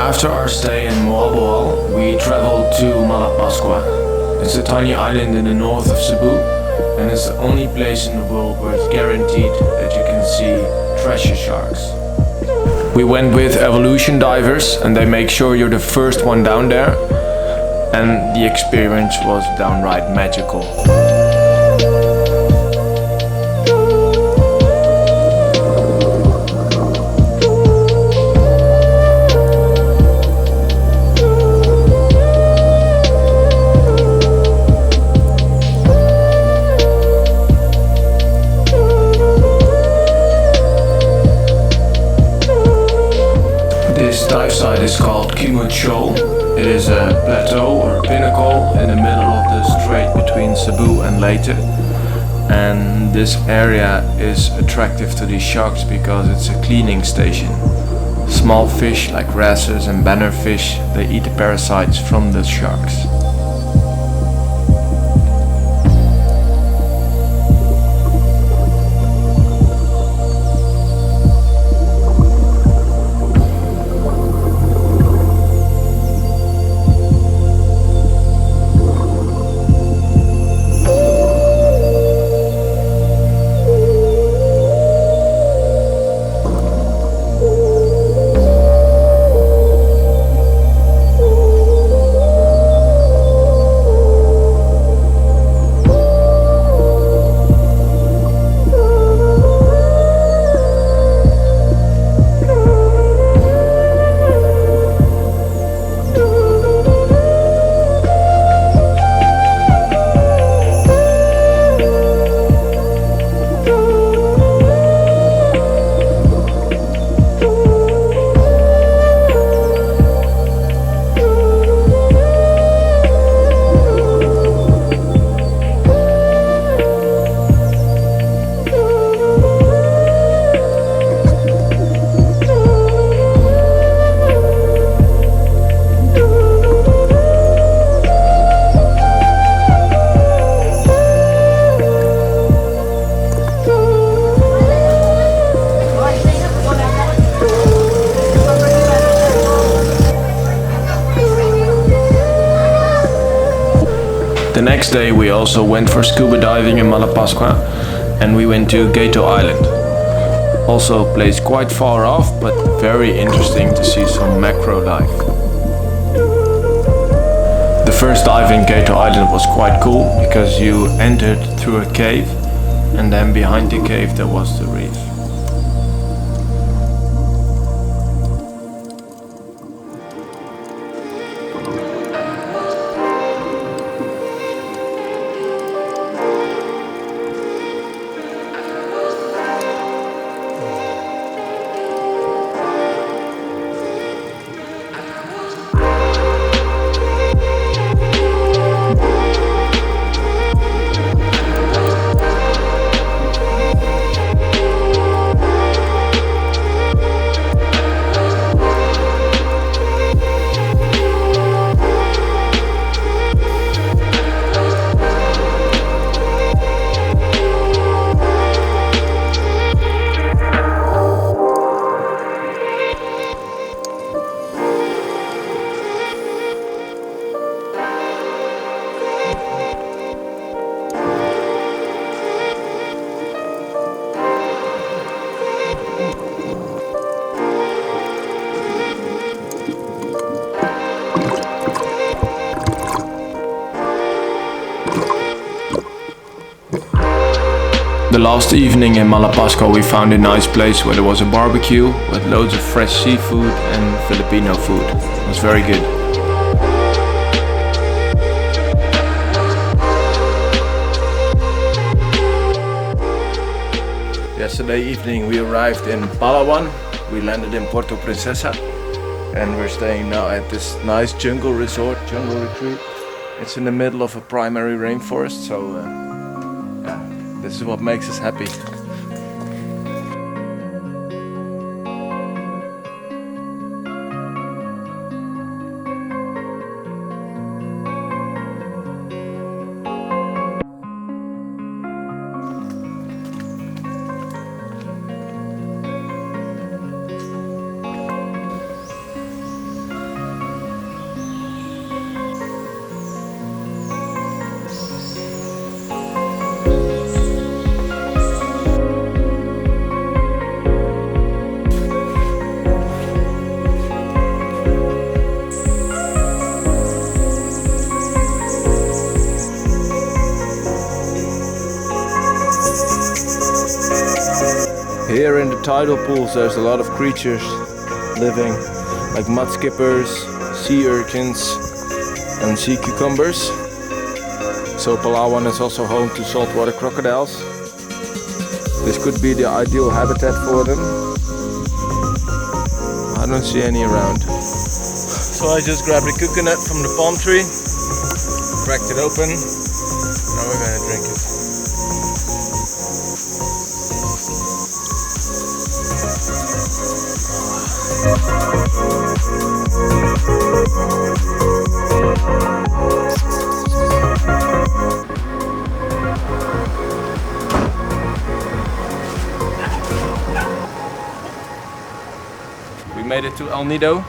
After our stay in Moalboal, we traveled to Malapasqua. It's a tiny island in the north of Cebu, and it's the only place in the world where it's guaranteed that you can see thresher sharks. We went with Evolution divers, and they make sure you're the first one down there, and the experience was downright magical. This dive site is called Kimut Shoal. It is a plateau or pinnacle in the middle of the strait between Cebu and Leyte. And this area is attractive to these sharks because it's a cleaning station. Small fish like wrasses and bannerfish, they eat the parasites from the sharks. The next day we also went for scuba diving in Malapasqua, and we went to Gato Island. Also a place quite far off, but very interesting to see some macro dive. The first dive in Gato Island was quite cool because you entered through a cave, and then behind the cave there was the reef. The last evening in Malapasqua we found a nice place where there was a barbecue with loads of fresh seafood and Filipino food. It was very good. Yesterday evening we arrived in Palawan. We landed in Puerto Princesa and we're staying now at this nice jungle resort, jungle retreat. It's in the middle of a primary rainforest, so this is what makes us happy. Here in the tidal pools there's a lot of creatures living, like mud skippers, sea urchins and sea cucumbers. So Palawan is also home to saltwater crocodiles. This could be the ideal habitat for them. I don't see any around. So I just grabbed a coconut from the palm tree, cracked it open. Now we're gonna drink it. We made it to El Nido.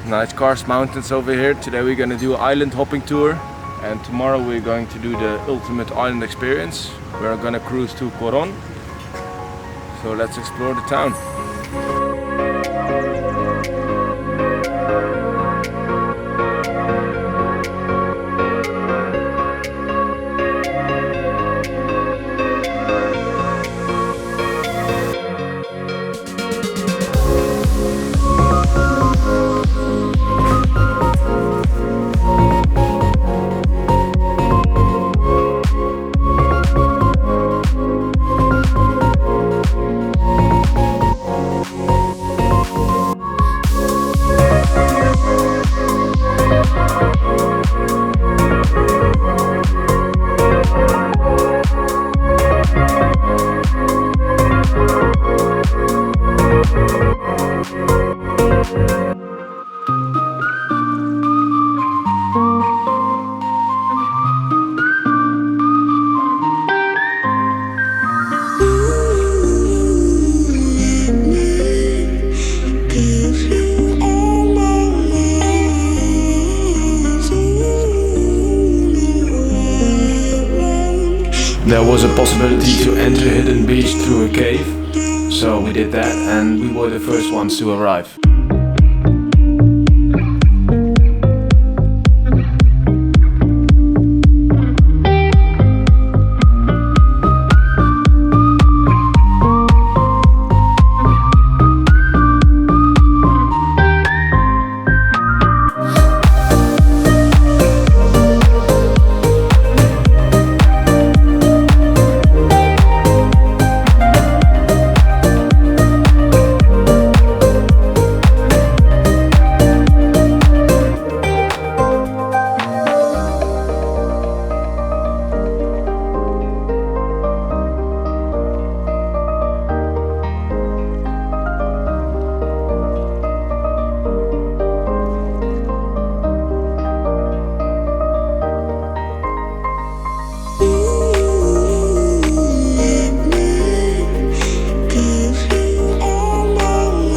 Nice karst mountains over here. Today we're gonna do an island hopping tour, and tomorrow we're going to do the ultimate island experience. We're gonna cruise to Coron. So let's explore the town. There was a possibility to enter Hidden Beach through a cave, so we did that and we were the first ones to arrive.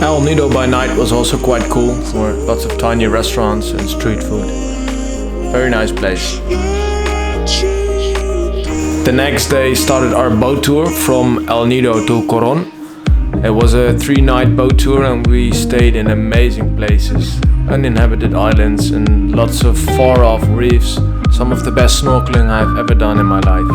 El Nido by night was also quite cool, for lots of tiny restaurants and street food. Very nice place. The next day started our boat tour from El Nido to Coron. It was a 3-night boat tour and we stayed in amazing places, uninhabited islands and lots of far-off reefs. Some of the best snorkeling I've ever done in my life.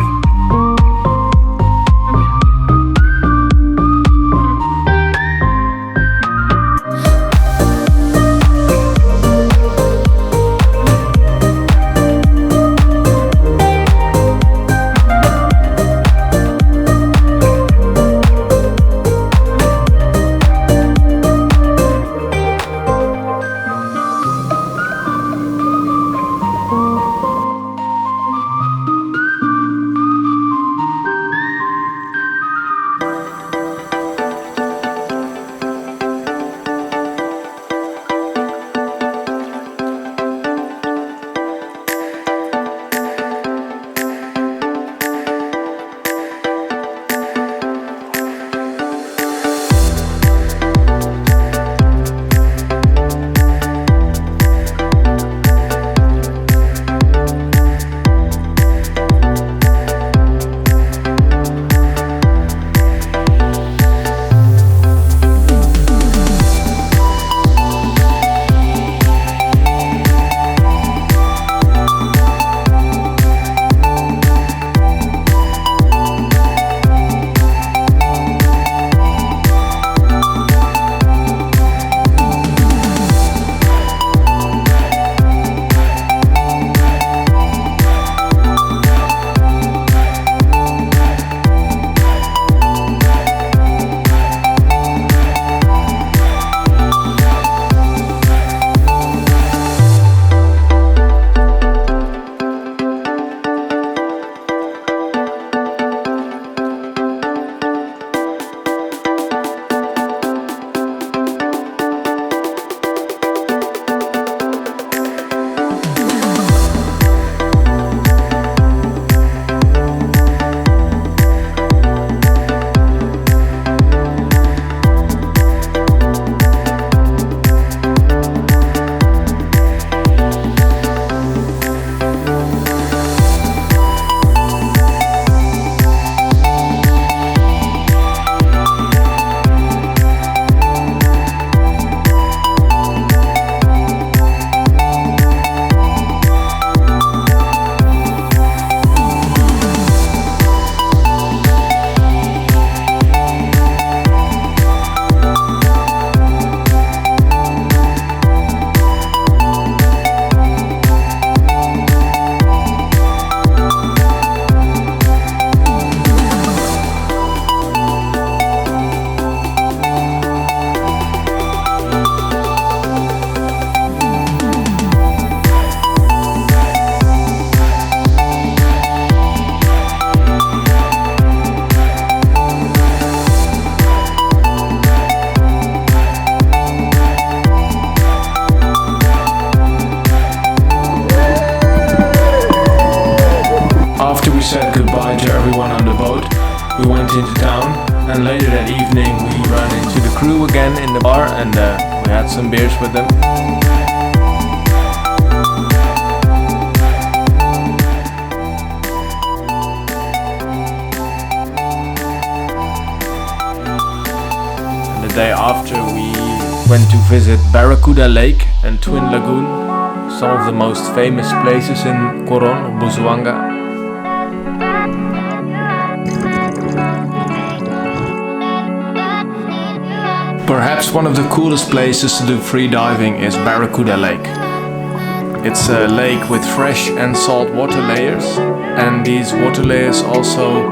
we said goodbye to everyone on the boat, we went into town, and later that evening we ran into the crew again in the bar, and we had some beers with them. And the day after we went to visit Barracuda Lake and Twin Lagoon, some of the most famous places in Coron and Busuanga. Perhaps one of the coolest places to do freediving is Barracuda Lake. It's a lake with fresh and salt water layers, and these water layers also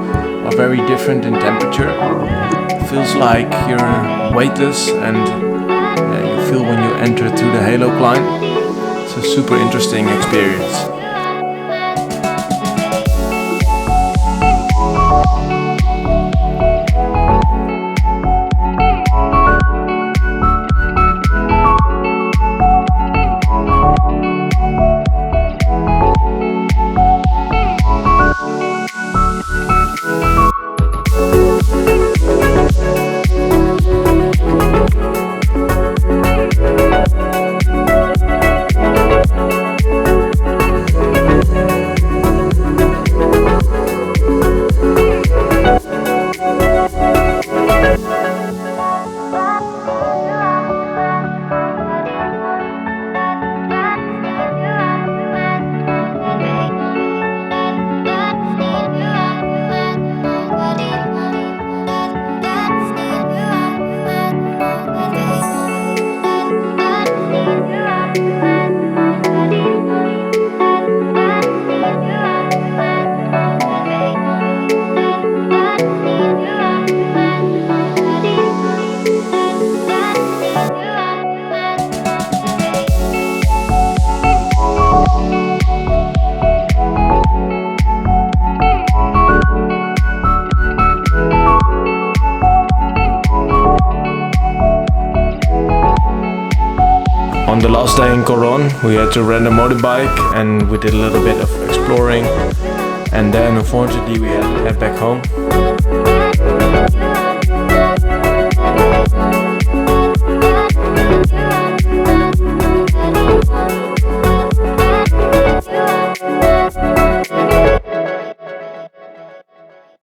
are very different in temperature. Feels like you're weightless, and you feel when you enter through the halo climb. It's a super interesting experience. On the last day in Coron, we had to rent a motorbike and we did a little bit of exploring, and then unfortunately we had to head back home.